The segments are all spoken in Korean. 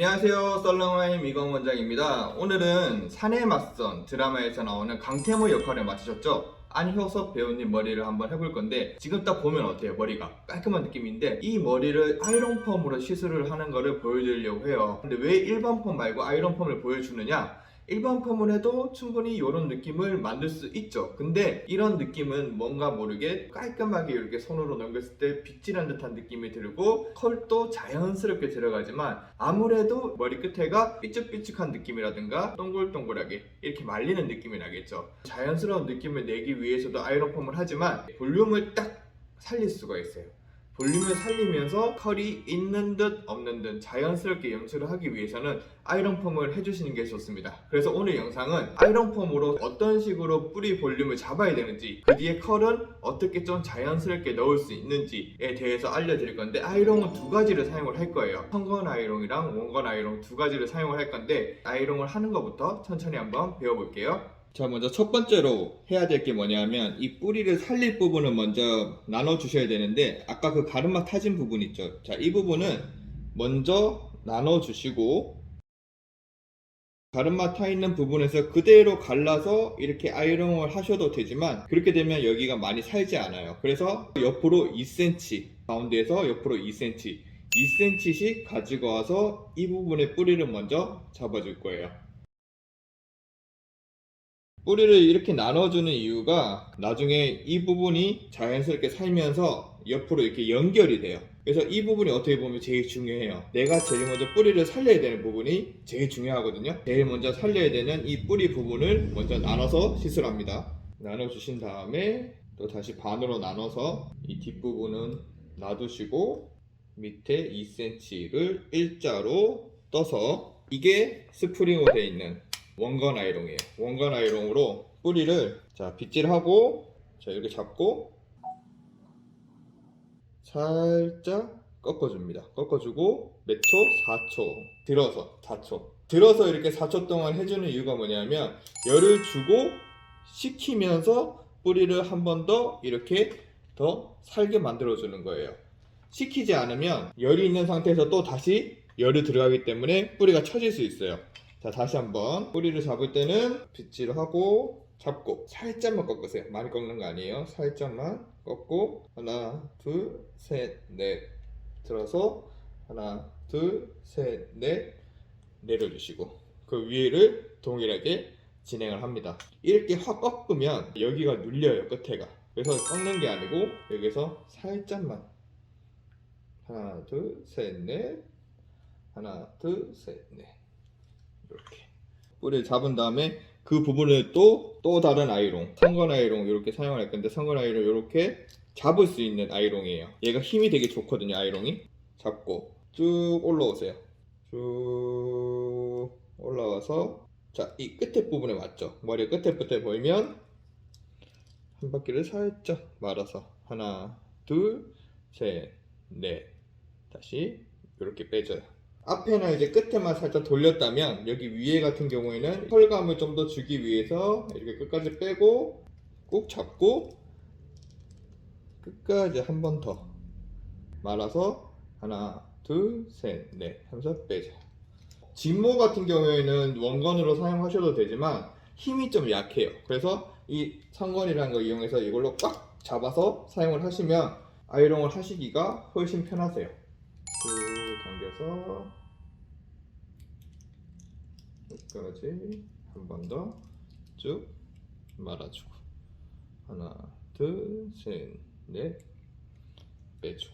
안녕하세요. 썰렁와의 미건 원장입니다. 오늘은 사내 맞선 드라마에서 나오는 강태모 역할을 맡으셨죠? 안효섭 배우님 머리를 한번 해볼 건데 지금 딱 보면 어때요? 머리가 깔끔한 느낌인데 이 머리를 아이론 펌으로 시술을 하는 거를 보여드리려고 해요. 근데 왜 일반 펌 말고 아이론 펌을 보여주느냐? 일반 펌을 해도 충분히 이런 느낌을 만들 수 있죠. 근데 이런 느낌은 뭔가 모르게 깔끔하게 이렇게 손으로 넘겼을 때 빗질한 듯한 느낌이 들고 컬도 자연스럽게 들어가지만 아무래도 머리 끝에가 삐쭉삐쭉한 느낌이라든가 동글동글하게 이렇게 말리는 느낌이 나겠죠. 자연스러운 느낌을 내기 위해서도 아이론 펌을 하지만 볼륨을 딱 살릴 수가 있어요. 볼륨을 살리면서 컬이 있는 듯 없는 듯 자연스럽게 연출을 하기 위해서는 아이론 펌을 해주시는 게 좋습니다. 그래서 오늘 영상은 아이론 펌으로 어떤 식으로 뿌리 볼륨을 잡아야 되는지, 그 뒤에 컬은 어떻게 좀 자연스럽게 넣을 수 있는지에 대해서 알려드릴 건데, 아이롱은 두 가지를 사용을 할 거예요. 선건 아이롱이랑 원건 아이롱 두 가지를 사용을 할 건데, 아이롱을 하는 것부터 천천히 한번 배워볼게요. 자, 먼저 첫 번째로 해야 될 게 뭐냐면 이 뿌리를 살릴 부분을 먼저 나눠 주셔야 되는데, 아까 그 가르마 타진 부분 있죠. 자, 이 부분은 먼저 나눠 주시고 가르마 타 있는 부분에서 그대로 갈라서 이렇게 아이롱을 하셔도 되지만, 그렇게 되면 여기가 많이 살지 않아요. 그래서 옆으로 2cm, 가운데에서 옆으로 2cm 2cm씩 가지고 와서 이 부분의 뿌리를 먼저 잡아줄 거예요. 뿌리를 이렇게 나눠주는 이유가 나중에 이 부분이 자연스럽게 살면서 옆으로 이렇게 연결이 돼요. 그래서 이 부분이 어떻게 보면 제일 중요해요. 내가 제일 먼저 뿌리를 살려야 되는 부분이 제일 중요하거든요. 제일 먼저 살려야 되는 이 뿌리 부분을 먼저 나눠서 시술합니다. 나눠주신 다음에 또 다시 반으로 나눠서 이 뒷부분은 놔두시고 밑에 2cm를 일자로 떠서, 이게 스프링으로 되어 있는 원건 아이롱이에요. 원건 아이롱으로 뿌리를 자 빗질하고, 자 이렇게 잡고 살짝 꺾어줍니다. 꺾어주고 몇 초? 4초. 들어서 4초. 들어서 이렇게 4초 동안 해주는 이유가 뭐냐면, 열을 주고 식히면서 뿌리를 한 번 더 이렇게 더 살게 만들어주는 거예요. 식히지 않으면 열이 있는 상태에서 또 다시 열이 들어가기 때문에 뿌리가 처질 수 있어요. 자, 다시 한번 뿌리를 잡을 때는 빗질을 하고 잡고 살짝만 꺾으세요. 많이 꺾는 거 아니에요. 살짝만 꺾고 하나 둘 셋 넷 들어서 하나 둘 셋 넷 내려주시고 그 위를 동일하게 진행을 합니다. 이렇게 확 꺾으면 여기가 눌려요, 끝에가. 그래서 꺾는 게 아니고 여기서 살짝만 하나 둘 셋 넷 하나 둘 셋 넷 이렇게 뿌리를 잡은 다음에 그 부분을 또 다른 아이롱, 선건 아이롱 이렇게 사용할 건데, 선건 아이롱 이렇게 잡을 수 있는 아이롱이에요. 얘가 힘이 되게 좋거든요. 아이롱이 잡고 쭉 올라오세요. 쭉 올라와서 자, 이 끝에 부분에 맞죠? 머리 끝에 보이면 한 바퀴를 살짝 말아서 하나 둘 셋 넷 다시 이렇게 빼줘요. 앞에는 이제 끝에만 살짝 돌렸다면, 여기 위에 같은 경우에는 컬감을 좀 더 주기 위해서 이렇게 끝까지 빼고 꾹 잡고 끝까지 한 번 더 말아서 하나 둘 셋 넷 하면서 빼줘요. 진모 같은 경우에는 원건으로 사용하셔도 되지만 힘이 좀 약해요. 그래서 이 선건이라는 걸 이용해서 이걸로 꽉 잡아서 사용을 하시면 아이롱을 하시기가 훨씬 편하세요. 쭉 당겨서 끝까지 한 번 더 쭉 말아주고 하나 둘 셋 넷 빼주고.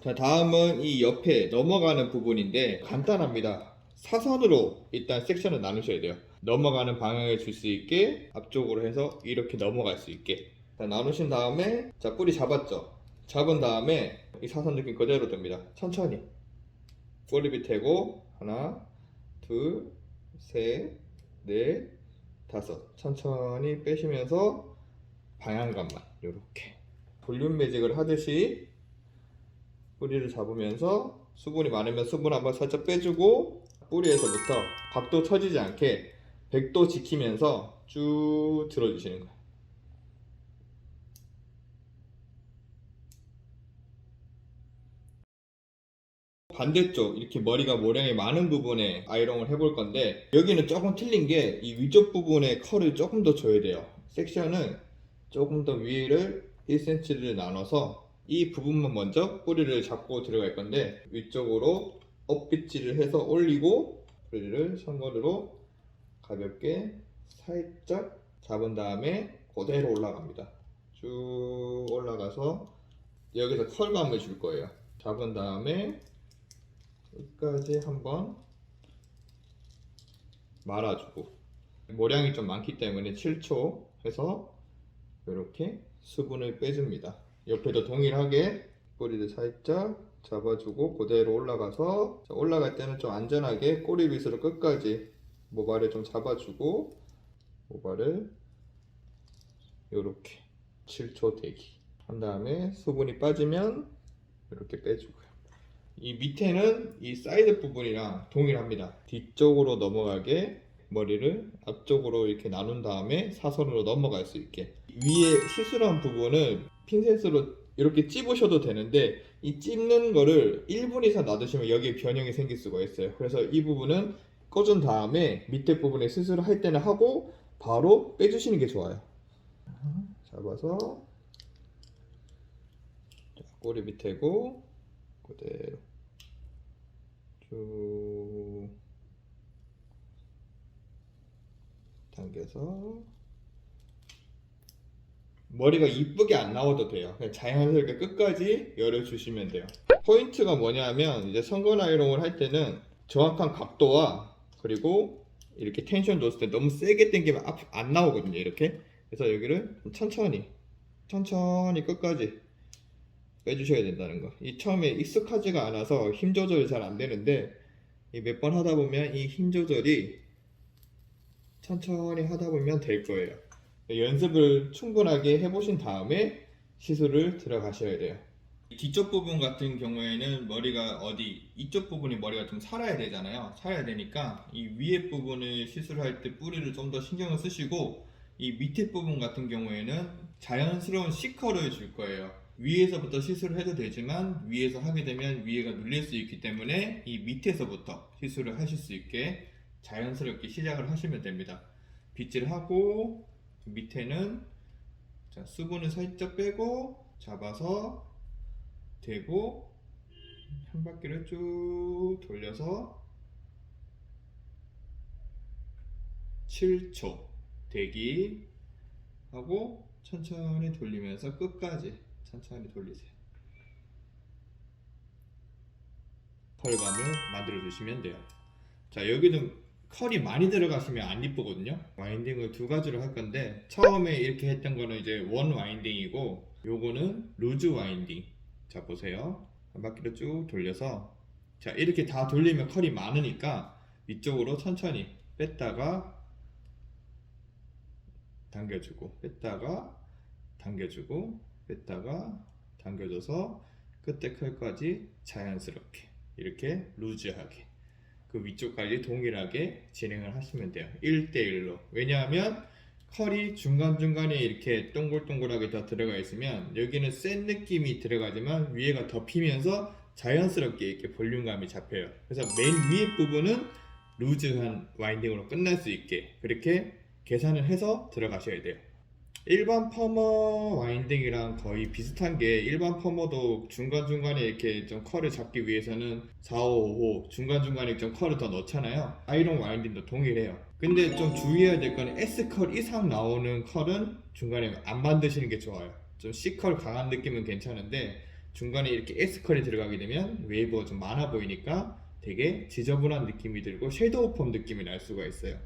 자, 다음은 이 옆에 넘어가는 부분인데 간단합니다. 사선으로 일단 섹션을 나누셔야 돼요. 넘어가는 방향을 줄 수 있게 앞쪽으로 해서 이렇게 넘어갈 수 있게. 자, 나누신 다음에 자 뿌리 잡았죠. 잡은 다음에 이 사선 느낌 그대로 듭니다. 천천히 뿌리 밑에고 하나 둘 셋 넷 다섯 천천히 빼시면서 방향감만 이렇게 볼륨 매직을 하듯이 뿌리를 잡으면서 수분이 많으면 수분 한번 살짝 빼주고, 뿌리에서부터 각도 처지지 않게 100도 지키면서 쭉 들어주시는 거예요. 반대쪽 이렇게 머리가 모량이 많은 부분에 아이롱을 해볼 건데, 여기는 조금 틀린 게 이 위쪽 부분에 컬을 조금 더 줘야 돼요. 섹션은 조금 더 위를 1cm를 나눠서 이 부분만 먼저 뿌리를 잡고 들어갈 건데, 위쪽으로 업빗질을 해서 올리고 뿌리를 손건으로 가볍게 살짝 잡은 다음에 그대로 올라갑니다. 쭉 올라가서 여기서 컬감을 줄 거예요. 잡은 다음에 끝까지 한번 말아주고, 모량이 좀 많기 때문에 7초 해서 이렇게 수분을 빼줍니다. 옆에도 동일하게 뿌리를 살짝 잡아주고 그대로 올라가서, 올라갈 때는 좀 안전하게 꼬리빗으로 끝까지 모발을 좀 잡아주고, 모발을 이렇게 7초 대기 한 다음에 수분이 빠지면 이렇게 빼주고요. 이 밑에는 이 사이드 부분이랑 동일합니다. 뒤쪽으로 넘어가게 머리를 앞쪽으로 이렇게 나눈 다음에 사선으로 넘어갈 수 있게, 위에 시스루한 부분은 핀셋으로 이렇게 찝으셔도 되는데, 이 찝는 거를 1분 이상 놔두시면 여기에 변형이 생길 수가 있어요. 그래서 이 부분은 꽂은 다음에 밑에 부분에 시스루 할 때는 하고 바로 빼주시는 게 좋아요. 잡아서 꼬리 밑에고 그대로 쭉 당겨서, 머리가 이쁘게 안 나와도 돼요. 그냥 자연스럽게 끝까지 열어주시면 돼요. 포인트가 뭐냐면, 이제 선건 아이롱을 할 때는 정확한 각도와 그리고 이렇게 텐션 줬을 때 너무 세게 당기면 안 나오거든요. 이렇게. 그래서 여기를 천천히 끝까지 빼주셔야 된다는 거. 이 처음에 익숙하지가 않아서 힘 조절이 잘 안 되는데, 몇 번 하다 보면 이 힘 조절이 천천히 하다 보면 될 거예요. 연습을 충분하게 해보신 다음에 시술을 들어가셔야 돼요. 뒤쪽 부분 같은 경우에는 머리가 이쪽 부분이 머리가 좀 살아야 되잖아요. 살아야 되니까 이 위에 부분을 시술할 때 뿌리를 좀 더 신경을 쓰시고, 이 밑에 부분 같은 경우에는 자연스러운 C컬을 줄 거예요. 위에서부터 시술을 해도 되지만 위에서 하게 되면 위에가 눌릴 수 있기 때문에 이 밑에서부터 시술을 하실 수 있게 자연스럽게 시작을 하시면 됩니다. 빗질 하고 밑에는 수분을 살짝 빼고 잡아서 대고 한 바퀴를 쭉 돌려서 7초 대기 하고 천천히 돌리면서 끝까지 천천히 돌리세요. 컬감을 만들어 주시면 돼요. 자, 여기는 컬이 많이 들어가시면 안 이쁘거든요. 와인딩을 두 가지로 할 건데, 처음에 이렇게 했던 거는 이제 원 와인딩이고, 요거는 루즈 와인딩. 자, 보세요. 한 바퀴를 쭉 돌려서, 자, 이렇게 다 돌리면 컬이 많으니까 위쪽으로 천천히 뺐다가 당겨주고, 뺐다가 당겨주고, 뺐다가 당겨줘서 끝에 컬까지 자연스럽게 이렇게 루즈하게 그 위쪽까지 동일하게 진행을 하시면 돼요. 1대1로. 왜냐하면 컬이 중간중간에 이렇게 동글동글하게 더 들어가 있으면 여기는 센 느낌이 들어가지만 위에가 덮이면서 자연스럽게 이렇게 볼륨감이 잡혀요. 그래서 맨 위에 부분은 루즈한 와인딩으로 끝날 수 있게 그렇게 계산을 해서 들어가셔야 돼요. 일반 퍼머 와인딩이랑 거의 비슷한 게, 일반 퍼머도 중간중간에 이렇게 좀 컬을 잡기 위해서는 4, 5, 5 중간중간에 좀 컬을 더 넣잖아요. 아이롱 와인딩도 동일해요. 근데 좀 주의해야 될 건 S컬 이상 나오는 컬은 중간에 안 만드시는 게 좋아요. 좀 C컬 강한 느낌은 괜찮은데 중간에 이렇게 S컬이 들어가게 되면 웨이브가 좀 많아 보이니까 되게 지저분한 느낌이 들고 섀도우 펌 느낌이 날 수가 있어요.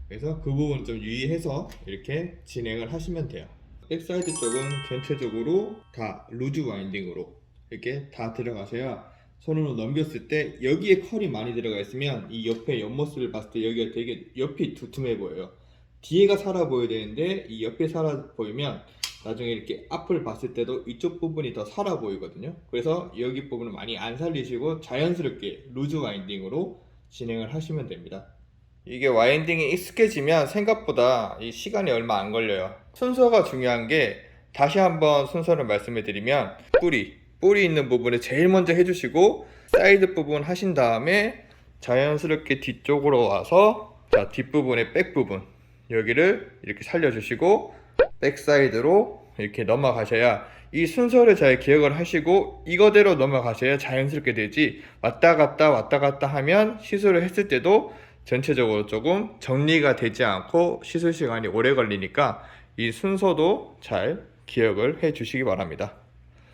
그래서 그 부분 좀 유의해서 이렇게 진행을 하시면 돼요. 백사이드 쪽은 전체적으로 다 루즈 와인딩으로 이렇게 다 들어가셔야 손으로 넘겼을 때 여기에 컬이 많이 들어가 있으면 이 옆에 옆모습을 봤을 때 여기가 되게 옆이 두툼해 보여요. 뒤에가 살아 보여야 되는데 이 옆에 살아 보이면 나중에 이렇게 앞을 봤을 때도 이쪽 부분이 더 살아 보이거든요. 그래서 여기 부분을 많이 안 살리시고 자연스럽게 루즈 와인딩으로 진행을 하시면 됩니다. 이게 와인딩이 익숙해지면 생각보다 이 시간이 얼마 안 걸려요. 순서가 중요한 게, 다시 한번 순서를 말씀해 드리면 뿌리 있는 부분을 제일 먼저 해주시고 사이드 부분 하신 다음에 자연스럽게 뒤쪽으로 와서 자, 뒷부분의 백 부분 여기를 이렇게 살려주시고 백 사이드로 이렇게 넘어가셔야 이 순서를 잘 기억을 하시고 이거대로 넘어가셔야 자연스럽게 되지, 왔다 갔다 하면 시술을 했을 때도 전체적으로 조금 정리가 되지 않고 시술 시간이 오래 걸리니까 이 순서도 잘 기억을 해 주시기 바랍니다.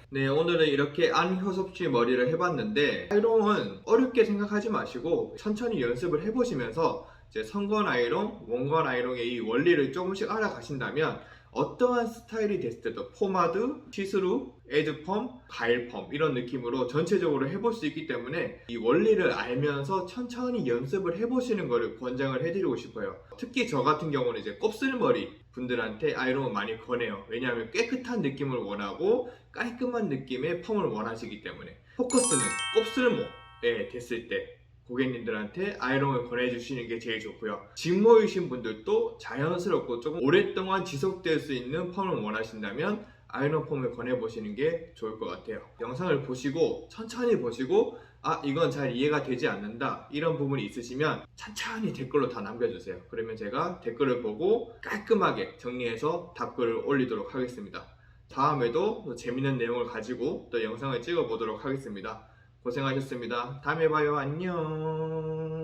네, 오늘은 이렇게 안효섭씨 머리를 해봤는데, 아이롱은 어렵게 생각하지 마시고 천천히 연습을 해보시면서 이제 선건 아이롱, 원건 아이롱의 이 원리를 조금씩 알아가신다면 어떠한 스타일이 됐을 때도 포마드, 시스루, 에드펌, 가일펌 이런 느낌으로 전체적으로 해볼 수 있기 때문에 이 원리를 알면서 천천히 연습을 해보시는 것을 권장을 해드리고 싶어요. 특히 저 같은 경우는 이제 곱슬머리 분들한테 아이롱을 많이 권해요. 왜냐하면 깨끗한 느낌을 원하고 깔끔한 느낌의 펌을 원하시기 때문에. 포커스는 곱슬모에 됐을 때 고객님들한테 아이롱을 권해주시는 게 제일 좋고요. 직모이신 분들도 자연스럽고 조금 오랫동안 지속될 수 있는 펌을 원하신다면 아이롱 펌을 권해보시는 게 좋을 것 같아요. 영상을 보시고 천천히 보시고 이건 잘 이해가 되지 않는다 이런 부분이 있으시면 천천히 댓글로 다 남겨주세요. 그러면 제가 댓글을 보고 깔끔하게 정리해서 답글을 올리도록 하겠습니다. 다음에도 또 재밌는 내용을 가지고 또 영상을 찍어 보도록 하겠습니다. 고생하셨습니다. 다음에 봐요. 안녕.